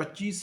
25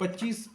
25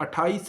28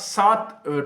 7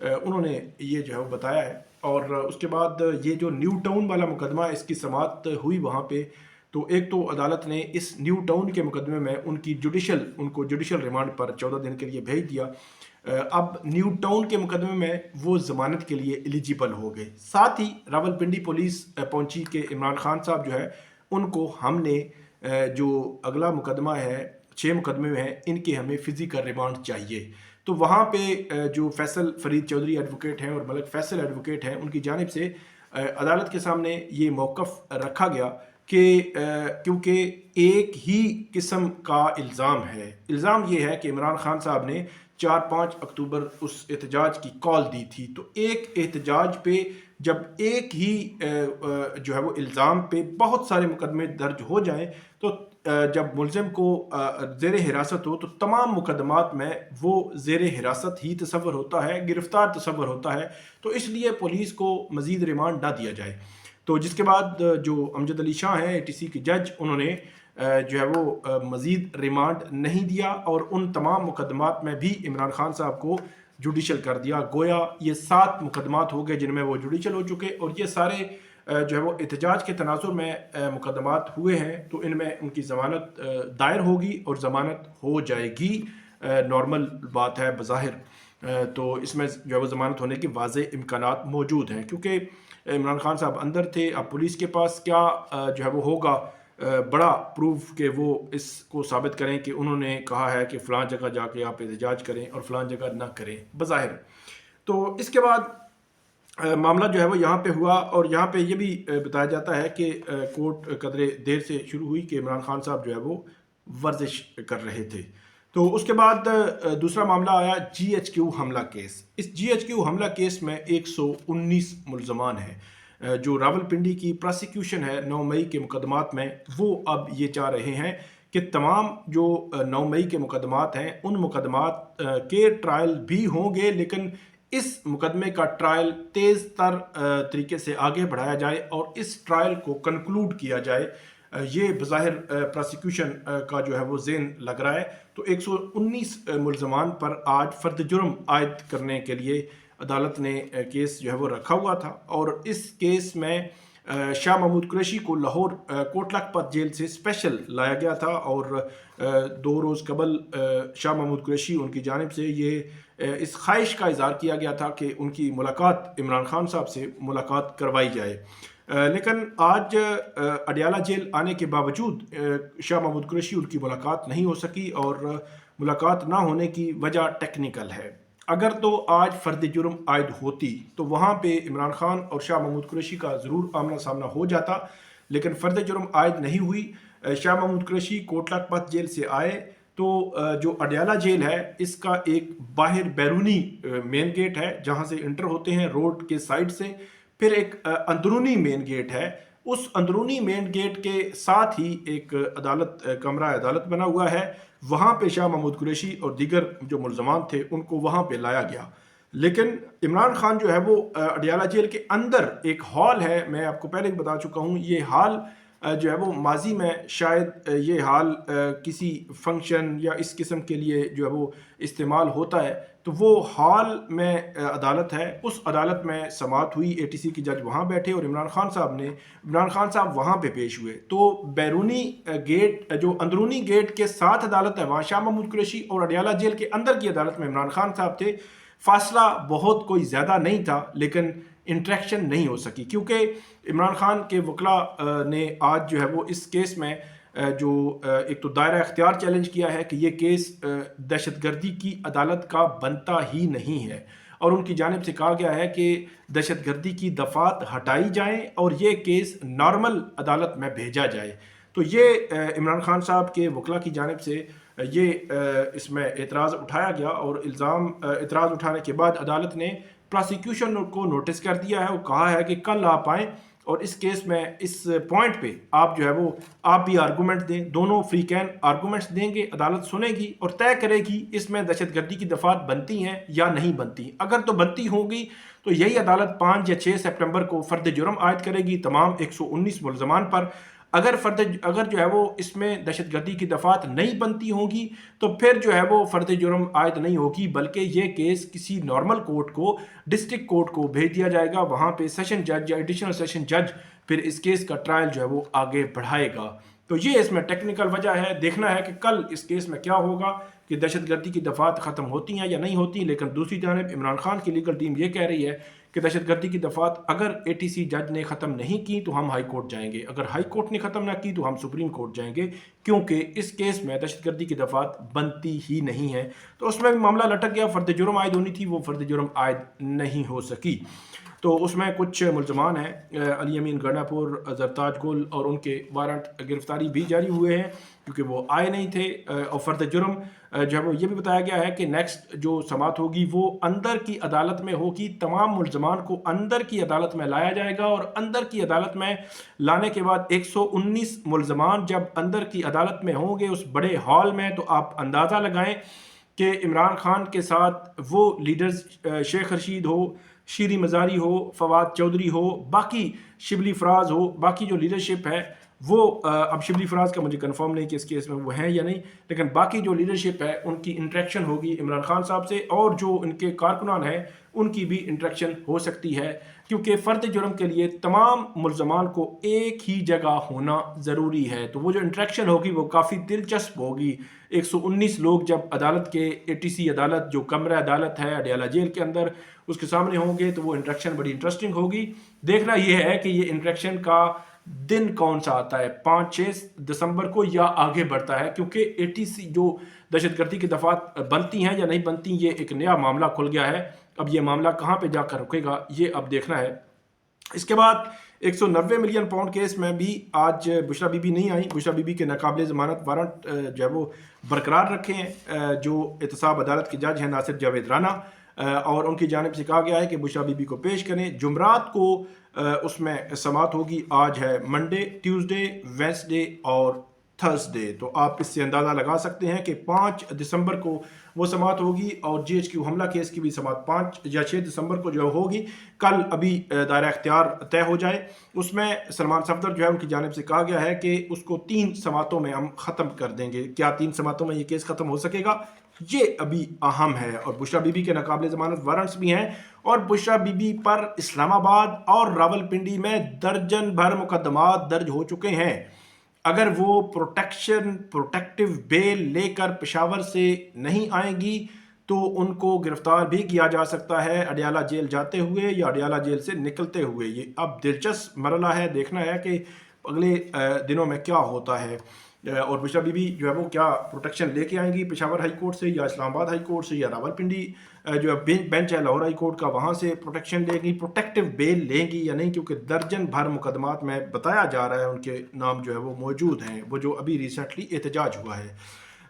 انہوں نے یہ جو ہے وہ بتایا ہے۔ اور اس کے بعد یہ جو نیو ٹاؤن والا مقدمہ اس کی سماعت ہوئی وہاں پہ، تو ایک تو عدالت نے اس نیو ٹاؤن کے مقدمے میں ان کو جوڈیشل ریمانڈ پر 14 دن کے لیے بھیج دیا۔ اب نیو ٹاؤن کے مقدمے میں وہ ضمانت کے لیے ایلیجیبل ہو گئے۔ ساتھ ہی راولپنڈی پولیس پہنچی کہ عمران خان صاحب جو ہے ان کو ہم نے جو اگلا مقدمہ ہے 6 مقدمے میں ہیں ان کے ہمیں فزیکل ریمانڈ چاہیے۔ تو وہاں پہ جو فیصل فرید چودھری ایڈوکیٹ ہیں اور ملک فیصل ایڈوکیٹ ہیں ان کی جانب سے عدالت کے سامنے یہ موقف رکھا گیا کہ کیونکہ ایک ہی قسم کا الزام یہ ہے کہ عمران خان صاحب نے 4-5 اکتوبر اس احتجاج کی کال دی تھی، تو ایک احتجاج پہ جب ایک ہی جو ہے وہ الزام پہ بہت سارے مقدمے درج ہو جائیں تو جب ملزم کو زیر حراست ہو تو تمام مقدمات میں وہ زیر حراست ہی تصور ہوتا ہے، گرفتار تصور ہوتا ہے، تو اس لیے پولیس کو مزید ریمانڈ نہ دیا جائے۔ تو جس کے بعد جو امجد علی شاہ ہیں ATC کے جج، انہوں نے جو ہے وہ مزید ریمانڈ نہیں دیا اور ان تمام مقدمات میں بھی عمران خان صاحب کو جوڈیشل کر دیا۔ گویا یہ 7 مقدمات ہو گئے جن میں وہ جوڈیشل ہو چکے، اور یہ سارے جو ہے وہ احتجاج کے تناظر میں مقدمات ہوئے ہیں، تو ان میں ان کی ضمانت دائر ہوگی اور ضمانت ہو جائے گی۔ نارمل بات ہے بظاہر، تو اس میں جو ہے وہ ضمانت ہونے کے واضح امکانات موجود ہیں، کیونکہ عمران خان صاحب اندر تھے۔ اب پولیس کے پاس کیا جو ہے وہ ہوگا بڑا پروف کہ وہ اس کو ثابت کریں کہ انہوں نے کہا ہے کہ فلاں جگہ جا کے آپ احتجاج کریں اور فلاں جگہ نہ کریں بظاہر۔ تو اس کے بعد معاملہ جو ہے وہ یہاں پہ ہوا، اور یہاں پہ یہ بھی بتایا جاتا ہے کہ کورٹ قدرے دیر سے شروع ہوئی کہ عمران خان صاحب جو ہے وہ ورزش کر رہے تھے۔ تو اس کے بعد دوسرا معاملہ آیا GHQ حملہ کیس۔ اس GHQ حملہ کیس میں 119 ملزمان ہیں۔ جو راولپنڈی کی پراسیکیوشن ہے 9 مئی کے مقدمات میں، وہ اب یہ چاہ رہے ہیں کہ تمام جو 9 مئی کے مقدمات ہیں ان مقدمات کے ٹرائل بھی ہوں گے، لیکن اس مقدمے کا ٹرائل تیز تر طریقے سے آگے بڑھایا جائے اور اس ٹرائل کو کنکلوڈ کیا جائے۔ یہ بظاہر پراسیکیوشن کا جو ہے وہ ذہن لگ رہا ہے۔ تو 119 ملزمان پر آج فرد جرم عائد کرنے کے لیے عدالت نے کیس جو ہے وہ رکھا ہوا تھا، اور اس کیس میں شاہ محمود قریشی کو لاہور کوٹ لکھپت جیل سے اسپیشل لایا گیا تھا، اور 2 روز قبل شاہ محمود قریشی ان کی جانب سے یہ اس خواہش کا اظہار کیا گیا تھا کہ ان کی ملاقات عمران خان صاحب سے ملاقات کروائی جائے، لیکن آج اڈیالہ جیل آنے کے باوجود شاہ محمود قریشی ان کی ملاقات نہیں ہو سکی، اور ملاقات نہ ہونے کی وجہ ٹیکنیکل ہے۔ اگر تو آج فرد جرم عائد ہوتی تو وہاں پہ عمران خان اور شاہ محمود قریشی کا ضرور آمنا سامنا ہو جاتا، لیکن فرد جرم عائد نہیں ہوئی۔ شاہ محمود قریشی کوٹ لکھپت جیل سے آئے تو جو اڈیالہ جیل ہے اس کا ایک باہر بیرونی مین گیٹ ہے جہاں سے انٹر ہوتے ہیں روڈ کے سائڈ سے، پھر ایک اندرونی مین گیٹ ہے، اس اندرونی مین گیٹ کے ساتھ ہی ایک عدالت کمرہ عدالت بنا ہوا ہے، وہاں پہ شاہ محمود قریشی اور دیگر جو ملزمان تھے ان کو وہاں پہ لایا گیا۔ لیکن عمران خان جو ہے وہ اڈیالہ جیل کے اندر ایک ہال ہے، میں آپ کو پہلے بتا چکا ہوں، یہ ہال جو ہے وہ ماضی میں شاید یہ ہال کسی فنکشن یا اس قسم کے لیے جو ہے وہ استعمال ہوتا ہے، تو وہ ہال میں عدالت ہے، اس عدالت میں سماعت ہوئی، ATC کی جج وہاں بیٹھے اور عمران خان صاحب وہاں پہ پیش ہوئے۔ تو بیرونی گیٹ جو اندرونی گیٹ کے ساتھ عدالت ہے وہاں شاہ محمود قریشی، اور اڈیالہ جیل کے اندر کی عدالت میں عمران خان صاحب تھے۔ فاصلہ بہت کوئی زیادہ نہیں تھا، لیکن انٹریکشن نہیں ہو سکی، کیونکہ عمران خان کے وکلاء نے آج جو ہے وہ اس کیس میں جو ایک تو دائرہ اختیار چیلنج کیا ہے کہ یہ کیس دہشت گردی کی عدالت کا بنتا ہی نہیں ہے، اور ان کی جانب سے کہا گیا ہے کہ دہشت گردی کی دفعات ہٹائی جائیں اور یہ کیس نارمل عدالت میں بھیجا جائے۔ تو یہ عمران خان صاحب کے وکلاء کی جانب سے یہ اس میں اعتراض اٹھایا گیا، اور اعتراض اٹھانے کے بعد عدالت نے پراسیکیوشن کو نوٹس کر دیا ہے، وہ کہا ہے کہ کل آپ آئیں اور اس کیس میں اس پوائنٹ پہ آپ جو ہے وہ آپ بھی آرگومنٹ دیں، دونوں فریقین آرگومنٹس دیں گے، عدالت سنے گی اور طے کرے گی اس میں دہشت گردی کی دفعات بنتی ہیں یا نہیں بنتی۔ اگر تو بنتی ہوگی تو یہی عدالت 5 یا 6 سپٹمبر کو فرد جرم عائد کرے گی تمام 119 ملزمان پر۔ اگر جو ہے وہ اس میں دہشت گردی کی دفعات نہیں بنتی ہوں گی تو پھر جو ہے وہ فرد جرم عائد نہیں ہوگی، بلکہ یہ کیس کسی نارمل کورٹ کو، ڈسٹرکٹ کورٹ کو بھیج دیا جائے گا، وہاں پہ سیشن جج یا ایڈیشنل سیشن جج پھر اس کیس کا ٹرائل جو ہے وہ آگے بڑھائے گا۔ تو یہ اس میں ٹیکنیکل وجہ ہے، دیکھنا ہے کہ کل اس کیس میں کیا ہوگا کہ دہشت گردی کی دفعات ختم ہوتی ہیں یا نہیں ہوتی۔ لیکن دوسری جانب عمران خان کی لیگل ٹیم یہ کہہ رہی ہے کہ دہشت گردی کی دفعات اگر اے ٹی سی جج نے ختم نہیں کی تو ہم ہائی کورٹ جائیں گے، اگر ہائی کورٹ نے ختم نہ کی تو ہم سپریم کورٹ جائیں گے، کیونکہ اس کیس میں دہشت گردی کی دفعات بنتی ہی نہیں ہیں۔ تو اس میں بھی معاملہ لٹک گیا، فرد جرم عائد ہونی تھی، وہ فرد جرم عائد نہیں ہو سکی۔ تو اس میں کچھ ملزمان ہیں، علی امین گنڈا پور، زرتاج گل، اور ان کے وارنٹ گرفتاری بھی جاری ہوئے ہیں کیونکہ وہ آئے نہیں تھے۔ اور فرد جرم جو ہے وہ یہ بھی بتایا گیا ہے کہ نیکسٹ جو سماعت ہوگی وہ اندر کی عدالت میں ہوگی، تمام ملزمان کو اندر کی عدالت میں لایا جائے گا، اور اندر کی عدالت میں لانے کے بعد 119 ملزمان جب اندر کی عدالت میں ہوں گے اس بڑے ہال میں، تو آپ اندازہ لگائیں کہ عمران خان کے ساتھ وہ لیڈرز، شیخ رشید ہو، شیری مزاری ہو، فواد چودھری ہو، باقی شبلی فراز ہو، باقی جو لیڈرشپ ہے وہ اب شبلی فراز کا مجھے کنفرم نہیں کہ اس کیس میں وہ ہیں یا نہیں، لیکن باقی جو لیڈرشپ ہے ان کی انٹریکشن ہوگی عمران خان صاحب سے، اور جو ان کے کارکنان ہیں ان کی بھی انٹریکشن ہو سکتی ہے، کیونکہ فرد جرم کے لیے تمام ملزمان کو ایک ہی جگہ ہونا ضروری ہے۔ تو وہ جو انٹریکشن ہوگی وہ کافی دلچسپ ہوگی۔ 119 لوگ جب عدالت کے، اے ٹی سی عدالت جو کمرہ عدالت ہے اڈیالہ جیل کے اندر، اس کے سامنے ہوں گے تو وہ انٹریکشن بڑی انٹرسٹنگ ہوگی۔ دیکھنا یہ ہے کہ یہ انٹریکشن کا دن کون سا آتا ہے، 5-6 دسمبر کو یا آگے بڑھتا ہے، کیونکہ اے ٹی سی جو دہشت گردی کی دفعات بنتی ہیں یا نہیں بنتی، یہ ایک نیا معاملہ کھل گیا ہے۔ اب یہ معاملہ کہاں پہ جا کر رکے گا یہ اب دیکھنا ہے۔ اس کے بعد 190 ملین پاؤنڈ کیس میں بھی آج بشرا بی بی نہیں آئی۔ بشرا بی بی کے ناقابل ضمانت وارنٹ جو ہے وہ برقرار رکھے ہیں، جو احتساب عدالت کے جج ہیں ناصر جاوید رانا، اور ان کی جانب سے کہا گیا ہے کہ بشرا بی بی کو پیش کریں۔ جمعرات کو اس میں سماعت ہوگی، آج ہے منڈے، ٹیوزڈے، وینسڈے اور تھرسڈے، تو آپ اس سے اندازہ لگا سکتے ہیں کہ 5 دسمبر کو وہ سماعت ہوگی، اور جی ایچ کیو حملہ کیس کی بھی سماعت 5 یا 6 دسمبر کو جو ہوگی۔ کل ابھی دائرہ اختیار طے ہو جائے، اس میں سلمان صفدر جو ہے ان کی جانب سے کہا گیا ہے کہ اس کو 3 سماعتوں میں ہم ختم کر دیں گے۔ کیا 3 سماعتوں میں یہ کیس ختم ہو سکے گا، یہ ابھی اہم ہے۔ اور بشرا بی بی کے ناقابل ضمانت وارنٹس بھی ہیں، اور بشرا بی بی پر اسلام آباد اور راولپنڈی میں درجن بھر مقدمات درج ہو چکے ہیں۔ اگر وہ پروٹیکٹیو بیل لے کر پشاور سے نہیں آئیں گی تو ان کو گرفتار بھی کیا جا سکتا ہے، اڈیالہ جیل جاتے ہوئے یا اڈیالہ جیل سے نکلتے ہوئے۔ یہ اب دلچسپ مرحلہ ہے، دیکھنا ہے کہ اگلے دنوں میں کیا ہوتا ہے، اور بشرا بی بی جو ہے وہ کیا پروٹیکشن لے کے آئیں گی پشاور ہائی کورٹ سے یا اسلام آباد ہائی کورٹ سے یا راولپنڈی جو بینچ ہے لاہور ہائی کورٹ کا، وہاں سے پروٹیکشن لیں گی، پروٹیکٹیو بیل لیں گی یا نہیں، کیونکہ درجن بھر مقدمات میں بتایا جا رہا ہے ان کے نام جو ہے وہ موجود ہیں، وہ جو ابھی ریسنٹلی احتجاج ہوا ہے۔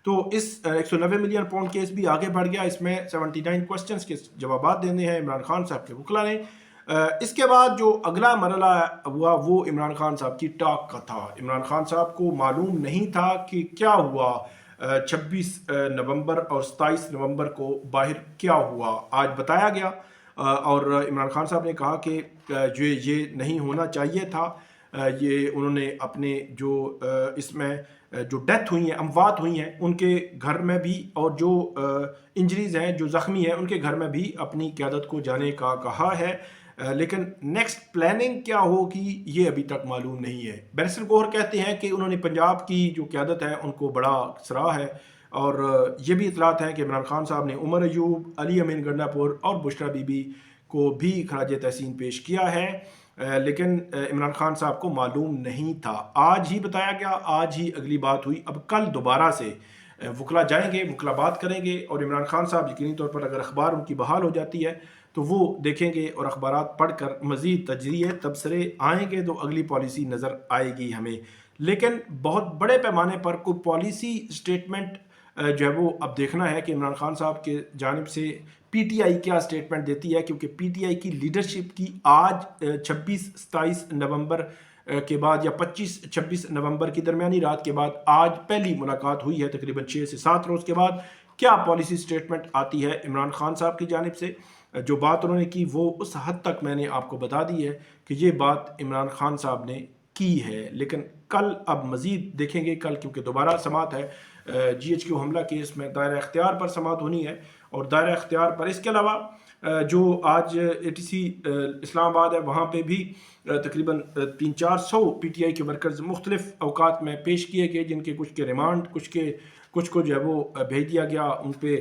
تو اس 190 ملین پاؤنڈ کیس بھی آگے بڑھ گیا، اس میں 79 کوسچنز کے جوابات دینے ہیں عمران خان صاحب کے وکلا نے۔ اس کے بعد جو اگلا مرحلہ ہوا وہ عمران خان صاحب کی ٹاک کا تھا۔ عمران خان صاحب کو معلوم نہیں تھا کہ کیا ہوا 26 نومبر اور 27 نومبر کو باہر کیا ہوا، آج بتایا گیا، اور عمران خان صاحب نے کہا کہ یہ نہیں ہونا چاہیے تھا۔ یہ انہوں نے اپنے جو اس میں جو ڈیتھ ہوئی ہیں، اموات ہوئی ہیں، ان کے گھر میں بھی، اور جو انجریز ہیں، جو زخمی ہیں، ان کے گھر میں بھی اپنی قیادت کو جانے کا کہا ہے، لیکن نیکسٹ پلاننگ کیا ہوگی یہ ابھی تک معلوم نہیں ہے۔ بیرسٹر گوہر کہتے ہیں کہ انہوں نے پنجاب کی جو قیادت ہے ان کو بڑا سراہ ہے، اور یہ بھی اطلاعات ہیں کہ عمران خان صاحب نے عمر ایوب، علی امین گنڈا پور اور بشرا بی بی کو بھی خراج تحسین پیش کیا ہے، لیکن عمران خان صاحب کو معلوم نہیں تھا۔ آج ہی بتایا گیا، آج ہی اگلی بات ہوئی، اب کل دوبارہ سے وکلا جائیں گے، وکلا بات کریں گے، اور عمران خان صاحب یقینی طور پر اگر اخبار ان کی بحال ہو جاتی ہے تو وہ دیکھیں گے، اور اخبارات پڑھ کر مزید تجزیے تبصرے آئیں گے تو اگلی پالیسی نظر آئے گی ہمیں۔ لیکن بہت بڑے پیمانے پر کوئی پالیسی سٹیٹمنٹ جو ہے وہ اب دیکھنا ہے کہ عمران خان صاحب کے جانب سے پی ٹی آئی کیا سٹیٹمنٹ دیتی ہے، کیونکہ پی ٹی آئی کی لیڈرشپ کی آج 26-27 نومبر کے بعد یا 25-26 نومبر کی درمیانی رات کے بعد آج پہلی ملاقات ہوئی ہے، تقریباً 6 سے 7 روز کے بعد کیا پالیسی سٹیٹمنٹ آتی ہے عمران خان صاحب کی جانب سے۔ جو بات انہوں نے کی وہ اس حد تک میں نے آپ کو بتا دی ہے کہ یہ بات عمران خان صاحب نے کی ہے، لیکن کل اب مزید دیکھیں گے کل، کیونکہ دوبارہ سماعت ہے جی ایچ کیو حملہ کیس میں دائرہ اختیار پر سماعت ہونی ہے، اور دائرہ اختیار پر اس کے علاوہ جو آج اے ٹی سی اسلام آباد ہے وہاں پہ بھی تقریباً 300-400 پی ٹی آئی کے ورکرز مختلف اوقات میں پیش کیے گئے، جن کے کچھ کے ریمانڈ، کچھ کو جو ہے وہ بھیج دیا گیا، ان پہ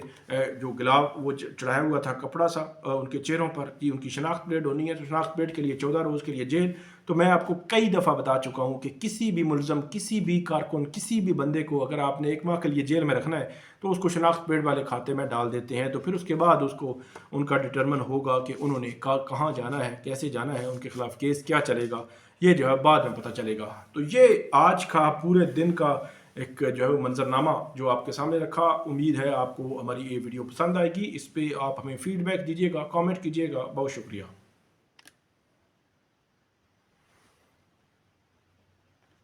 جو گلاو وہ چڑھایا ہوا تھا کپڑا سا ان کے چہروں پر کہ ان کی شناخت پلیٹ ہونی ہے، تو شناخت پلیٹ کے لیے 14 روز کے لیے جیل۔ تو میں آپ کو کئی دفعہ بتا چکا ہوں کہ کسی بھی ملزم، کسی بھی کارکن، کسی بھی بندے کو اگر آپ نے 1 ماہ کے لیے جیل میں رکھنا ہے تو اس کو شناخت پلیٹ والے کھاتے میں ڈال دیتے ہیں، تو پھر اس کے بعد اس کو ان کا ڈٹرمن ہوگا کہ انہوں نے کہاں جانا ہے، کیسے جانا ہے، ان کے خلاف کیس کیا چلے گا، یہ جو ہے بعد میں پتہ چلے گا۔ تو یہ آج کا پورے دن کا ایک جو ہے منظرنامہ جو آپ کے سامنے رکھا، امید ہے آپ کو ہماری یہ ویڈیو پسند آئے گی۔ اس پہ آپ ہمیں فیڈ بیک دیجیے گا، کامنٹ کیجیے گا۔ بہت شکریہ۔